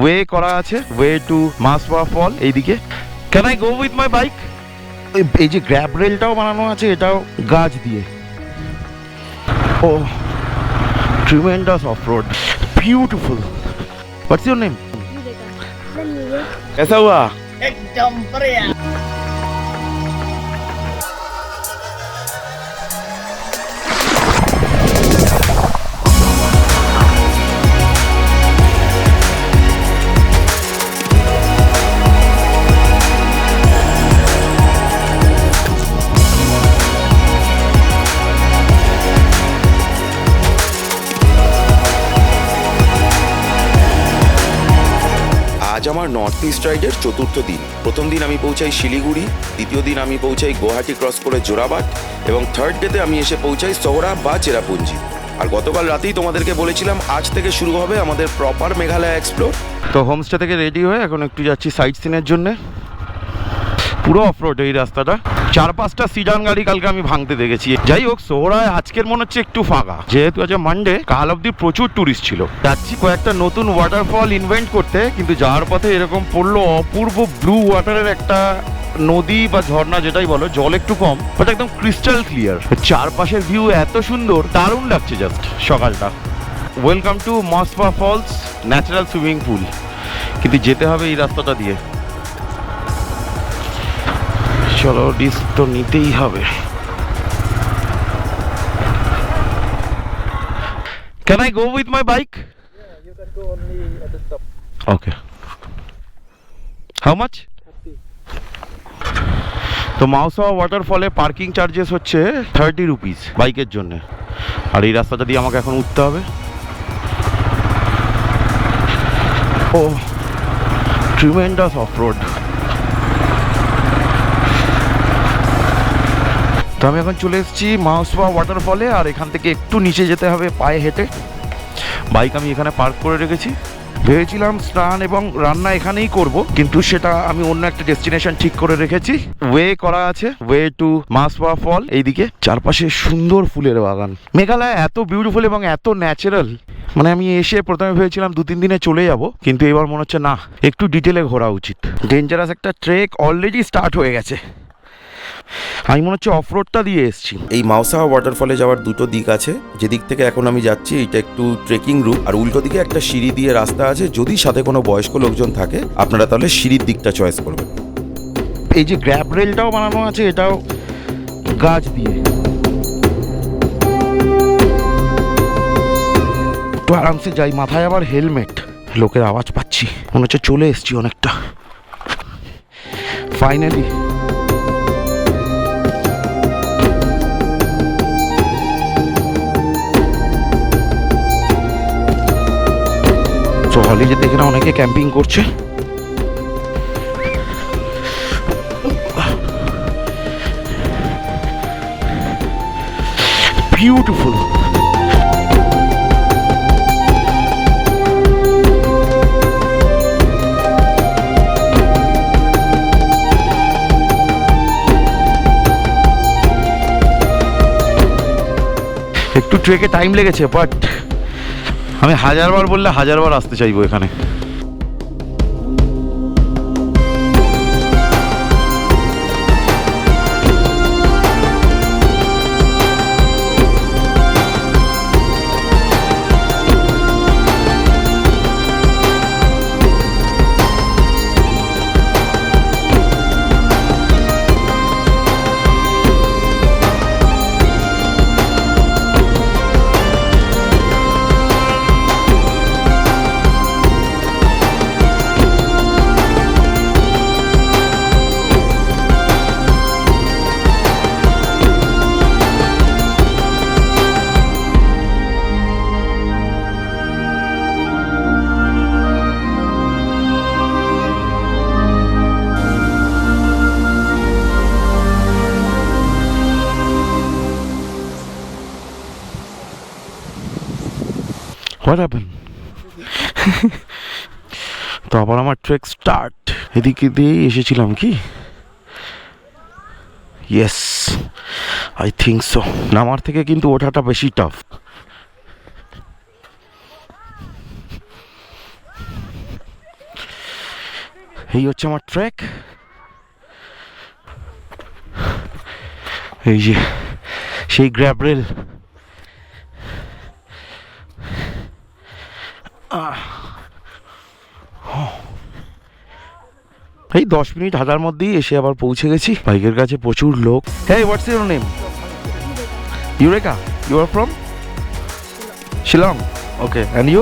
Way করা আছে, way to মোসা ফল এইদিকে। Can I go with my bike? এই যে গ্র্যাব রেলটাও বানানো আছে, এটাও গাছ দিয়ে। Oh tremendous off road, beautiful. What's your name? कैसा हुआ? एकदम बढ़िया। আজ আমার নর্থ ইস্ট রাইডের চতুর্থ দিন। প্রথম দিন আমি পৌঁছাই শিলিগুড়ি, দ্বিতীয় দিন আমি পৌঁছাই গুয়াহাটি ক্রস করে জোরাবাট, এবং থার্ড ডেতে আমি এসে পৌঁছাই সোহরা বা চেরাপুঞ্জি। আর গতকাল রাতেই তোমাদেরকে বলেছিলাম আজ থেকে শুরু হবে আমাদের প্রপার মেঘালয় এক্সপ্লোর। তো হোমস্টে থেকে রেডি হয়ে এখন একটু যাচ্ছি সাইট সিনের জন্য। পুরো অফরোড এই রাস্তাটা, 4-5টা সিডান গাড়ি কালকে আমি ভাঙতে দেখেছি। যাই হোক, সোহরায় আজকের মনে হচ্ছে একটু ফাঁকা, যেহেতু আজ মানডে। কাল অবধি প্রচুর টুরিস্ট ছিল। যাচ্ছি কয়েকটা নতুন ওয়াটারফল ইনভেন্ট করতে, কিন্তু যাওয়ার পথে এরকম পড়লো অপূর্ব ব্লু ওয়াটারের একটা নদী বা ঝর্ণা, যেটাই বলো, জল একটু কম বাট একদম ক্রিস্টাল ক্লিয়ার। চারপাশের ভিউ এত সুন্দর, দারুণ লাগছে জাস্ট সকালটা। ওয়েলকাম টু মোসা ফলস ন্যাচারাল সুইমিং পুল। কিন্তু যেতে হবে এই রাস্তাটা দিয়ে। চলো, রিস্ক তো নিতেই হবে। Can I go with my bike? Yeah, you can go only at the top. Okay. How much? 30. তো মাউসা ওয়াটারফলে পার্কিং চার্জেস হচ্ছে 30 রুপিস বাইকের জন্য। আর এই রাস্তাটা দিয়ে আমাকে এখন উঠতে হবে। ও ট্রিমেন্ডাস অফ রোড। তো আমি এখন চলে এসেছি মাউসা ওয়াটারফলে, আর এখান থেকে একটু নিচে যেতে হবে পায়ে হেঁটে। বাইক আমি এখানে পার্ক করে রেখেছি। ভেবেছিলাম স্নান এবং রান্না এখানেই করব, কিন্তু সেটা আমি অন্য একটা ডেস্টিনেশন ঠিক করে রেখেছি। ওয়ে করা আছে, ওয়ে টু মোসা ফল এইদিকে। চারপাশে সুন্দর ফুলের বাগান। মেঘালয় এত বিউটিফুল এবং এত ন্যাচারাল, মানে আমি এসে প্রথমে ভেবেছিলাম 2-3 দিনে চলে যাব, কিন্তু এবার মনে হচ্ছে না, একটু ডিটেলে ঘোরা উচিত। ডেঞ্জারাস একটা ট্রেক অলরেডি স্টার্ট হয়ে গেছে। আমি মনে হচ্ছে অফরোডটা দিয়ে এসেছি। এই মাউসা ওয়াটারফলে যাওয়ার দুটো দিক আছে। যেদিক থেকে এখন আমি যাচ্ছি এটা একটু ট্রেকিং রুট, আর উল্টো দিকে একটা সিঁড়ি দিয়ে রাস্তা আছে। যদি সাথে কোনো বয়স্ক লোকজন থাকে আপনারা তাহলে সিঁড়ির দিকটা চয়েস করবেন। এই যে গ্র্যাব রেলটাও বানানো আছে, এটাও গাছ দিয়ে। তো আরামসে যাই। মাথায় আবার হেলমেট, লোকের আওয়াজ পাচ্ছি, মনে হচ্ছে চলে এসছি অনেকটা। ফাইনালি হলিডে দেখে না, অনেকে ক্যাম্পিং করছে। বিউটিফুল। একটু ট্রেকে টাইম লেগেছে, বাট আমি 1000বার বললে 1000বার আসতে চাইবো এখানে। What happened? তো আবার আমার ট্রেক স্টার্ট। এদিকে দিয়ে এসেছিলাম কি? Yes, I think so. নামার থেকে কিন্তু ওঠাটা বেশি টাফ। এই হচ্ছে আমার ট্রেক। এই যে সেই গ্র্যাবরেল, এই 10 মিনিট হাঁটার মধ্যেই এসে আবার পৌঁছে গেছি। বাইকের কাছে প্রচুর লোক। Hey, what's your name? Eureka. You are from Shillong. Okay, and you?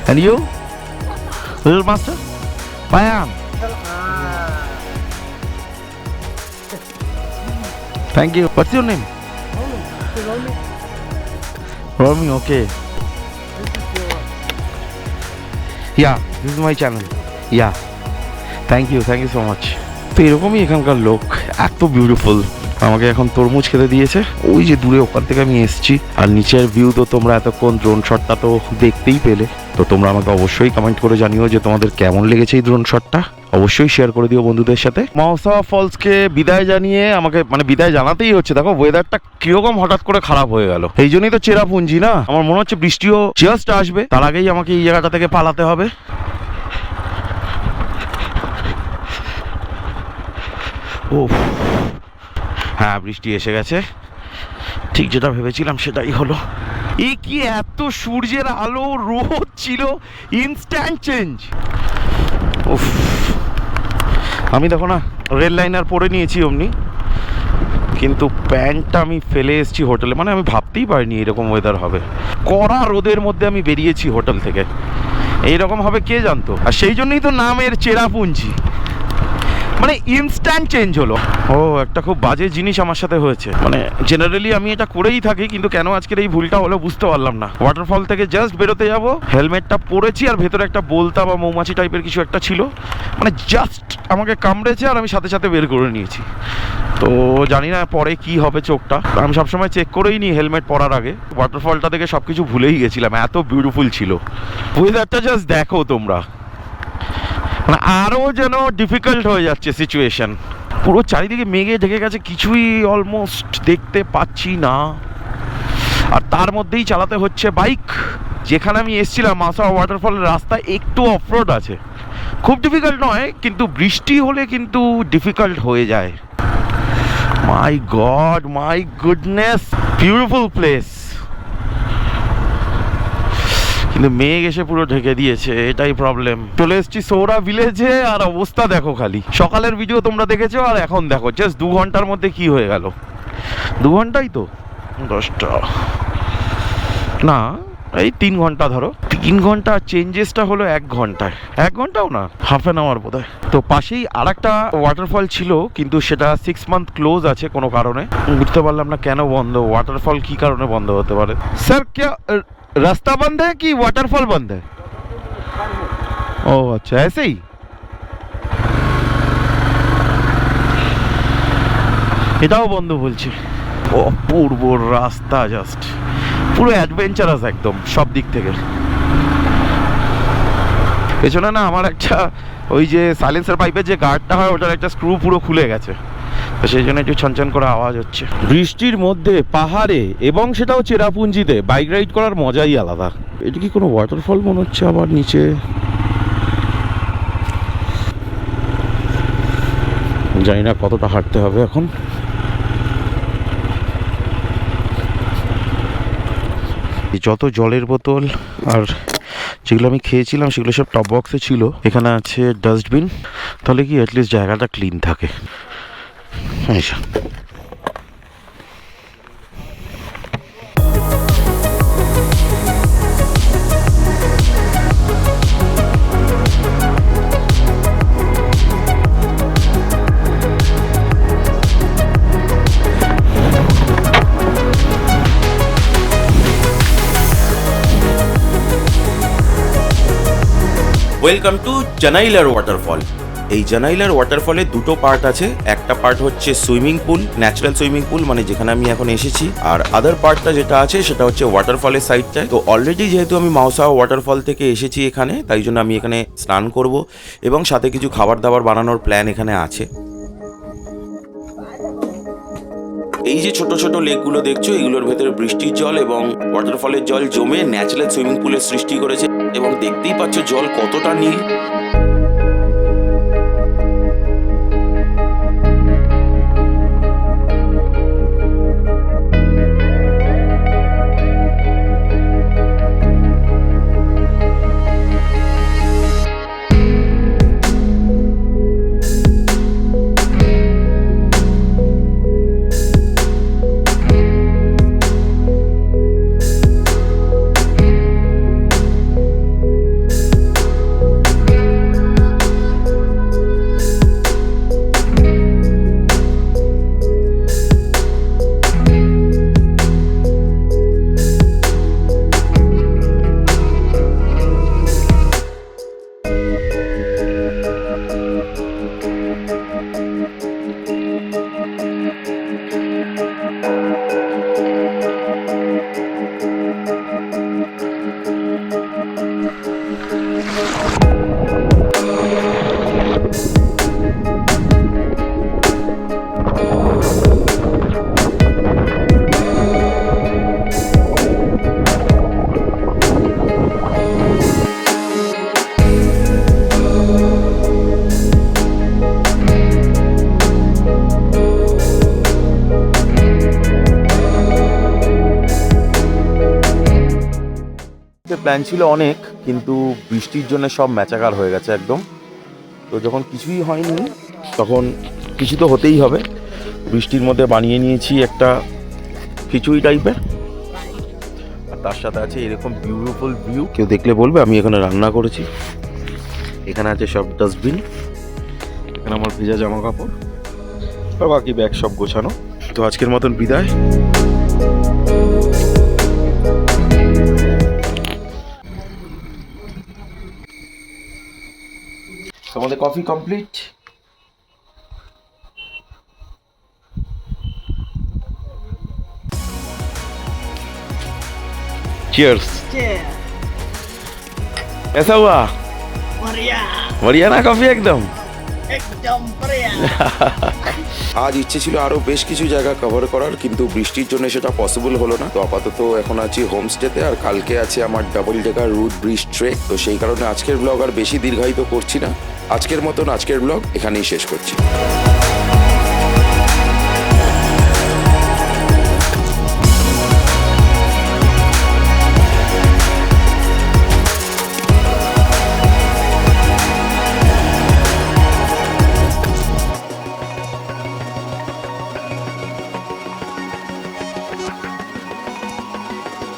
And you? Little master? Bayan. Thank you. What's your name? Romy. Okay. Yeah, this is my channel. Yeah. Thank you so much. তো এরকমই এখানকার লোক, এত beautiful. আমাকে এখন তরমুজ খেতে দিয়েছে। ওই যে দূরে ওখান থেকে আমি এসেছি, আর নিচের ভিউ তো তোমরা এতক্ষণ ড্রোন শটটা তো দেখতেই পেলে। তো তোমরা আমাকে অবশ্যই কমেন্ট করে জানিও যে তোমাদের কেমন লেগেছে এই ড্রোন শটটা। অবশ্যই শেয়ার করে দিও বন্ধুদের সাথে। মৌসা ফলসকে বিদায় জানিয়ে আমাকে বিদায় জানাতেই হচ্ছে। দেখো ওয়েদারটা কিরকম হঠাৎ করে খারাপ হয়ে গেল। এই জন্যই তো চেরাপুঞ্জি না, আমার মনে হচ্ছে বৃষ্টিও জাস্ট আসবে, তার আগেই আমাকে এই জায়গাটা থেকে পালাতে হবে। ও হ্যাঁ, বৃষ্টি এসে গেছে। ঠিক যেটা ভেবেছিলাম সেটাই হলো। এই কি এত সূর্যের আলো, রোদ ছিল, ইনস্ট্যান্ট চেঞ্জ। উফ, আমি দেখো না রেল লাইনার পরে নিয়েছি অমনি, কিন্তু প্যান্টটা আমি ফেলে এসেছি হোটেলে। মানে আমি ভাবতেই পারিনি এরকম ওয়েদার হবে। কড়া রোদের মধ্যে আমি বেরিয়েছি হোটেল থেকে, এইরকম হবে কে জানতো। আর সেই জন্যই তো নামের চেরাপুঞ্জি, মানে ইনস্ট্যান্ট চেঞ্জ হলো। ও একটা খুব বাজে জিনিস আমার সাথে হয়েছে। মানে জেনারেলি আমি এটা করেই থাকি, কিন্তু কেন আজকের এই ভুলটা হলো বুঝতে পারলাম না। ওয়াটারফল থেকে জাস্ট বেরোতে যাব, হেলমেটটা পরেছি আর ভেতরে একটা বলতা বা মৌমাছি টাইপের কিছু একটা ছিল, মানে জাস্ট আমাকে কামড়েছে আর আমি সাথে সাথে বের করে নিয়েছি। তো জানি না পরে কি হবে চোখটা। আমি সবসময় চেক করেই নিই হেলমেট পরার আগে। ওয়াটারফলটা থেকে সব কিছু ভুলেই গেছিলাম, এত বিউটিফুল ছিল। ওয়েদারটা জাস্ট দেখো তোমরা, মানে আরও যেন ডিফিকাল্ট হয়ে যাচ্ছে সিচুয়েশন। পুরো চারিদিকে মেঘে ঢেকে গেছে, কিছুই অলমোস্ট দেখতে পাচ্ছি না। আর তার মধ্যেই চালাতে হচ্ছে বাইক। যেখানে আমি এসেছিলাম মাসা ওয়াটারফলের রাস্তা একটু অফরোড আছে, খুব ডিফিকাল্ট নয়, কিন্তু বৃষ্টি হলে কিন্তু ডিফিকাল্ট হয়ে যায়। My God, my goodness, beautiful place. কিন্তু মেঘ এসে পুরো ঢেকে দিয়েছে, এটাই প্রবলেম। চলে এসেছি সোহরা ভিলেজে, আর অবস্থা দেখো খালি। সকালের ভিডিও তোমরা দেখেছো, আর এখন দেখো জাস্ট 2 ঘন্টার মধ্যে কি হয়ে গেল। 2 ঘন্টাই তো, 10টা না, এই 3 ঘন্টা ধরো। 3 ঘন্টা, চেঞ্জেসটা হলো 1 ঘন্টায়। 1 ঘন্টাও না, হাফ অ্যান আওয়ার বোধ হয়। তো পাশেই আর একটা ওয়াটারফল ছিল, কিন্তু সেটা 6 মান্থ ক্লোজ আছে কোনো কারণে। বুঝতে পারলাম না কেন বন্ধ। ওয়াটারফল কি কারণে বন্ধ হতে পারে? স্যার क्या रास्ता बंद है कि वाटरफॉल बंद है? ओ अच्छा, ऐसे ही। এটাও বন্ধ বলছে। অপূর্ব রাস্তা, জাস্ট পুরো অ্যাডভেঞ্চারাস একদম সব দিক থেকে। পেছনে না আমার একটা ওই যে সাইলেন্সার পাইপের যে গার্ডটা হয়, ওটার একটা স্ক্রু পুরো খুলে গেছে, সেই জন্য একটু ছনছন করে আওয়াজ হচ্ছে। বৃষ্টির মধ্যে পাহাড়ে, এবং সেটাও চেরাপুঞ্জিতে বাইক রাইড করার মজাই আলাদা। এটা কি কোনো ওয়াটারফল মনে হচ্ছে আবার নিচে। জানি না কতটা হাঁটতে হবে এখন। যত জলের বোতল আর যেগুলো আমি খেয়েছিলাম সেগুলো সব টপ বক্সে ছিল। এখানে আছে ডাস্টবিন, তাহলে কি অ্যাটলিস্ট জায়গাটা ক্লিন থাকে। Welcome to Janailar waterfall. এই জানাইলার ওয়াটারফলে দুটো পার্ট আছে। একটা পার্ট হচ্ছে swimming pool, natural swimming pool, মানে যেখানে আমি এখন এসেছি। আর আদার পার্টটা যেটা আছে সেটা হচ্ছে ওয়াটারফলের সাইডটায়। তো অলরেডি যেহেতু আমি মাওসা ওয়াটারফল থেকে এসেছি এখানে, তাই জন্য আমি এখানে স্নান করব, এবং সাথে কিছু খাবার দাবার বানানোর প্ল্যান এখানে আছে। এই যে ছোট ছোট লেকগুলো দেখছো, এগুলোর ভেতরে বৃষ্টির জল এবং ওয়াটারফলের জল জমে ন্যাচারাল সুইমিং পুলের সৃষ্টি করেছে, এবং দেখতেই পাচ্ছ জল কতটা নীল। প্ল্যান ছিল অনেক, কিন্তু বৃষ্টির জন্য সব ম্যাচাকার হয়ে গেছে একদম। তো যখন কিছুই হয়নি তখন কিছু তো হতেই হবে। বৃষ্টির মধ্যে বানিয়ে নিয়েছি একটা খিচুড়ি টাইপের, আর তার সাথে আছে এরকম বিউটিফুল ভিউ। কেউ দেখলে বলবে আমি এখানে রান্না করেছি। এখানে আছে সব ডাস্টবিন, এখানে আমার ভেজা জামা কাপড়, আর বাকি ব্যাগ সব গোছানো। তো আজকের মতন বিদায়। তোমাদের কফি কমপ্লিট? Cheers. Cheers. कैसा हुआ? बढ़िया बढ़िया ना कॉफी एकदम? एकदम बढ़िया। আজ ইচ্ছে ছিল আরো বেশ কিছু জায়গা কভার করার, কিন্তু বৃষ্টির জন্য সেটা পসিবল হলো না। তো আপাতত এখন আছি হোমস্টেতে, আর কালকে আছে আমার double decker root bridge trek. তো সেই কারণে আজকের ব্লগ আর বেশি দীর্ঘায়িত করছি না। আজকের মতন আজকের ব্লগ এখানেই শেষ করছি।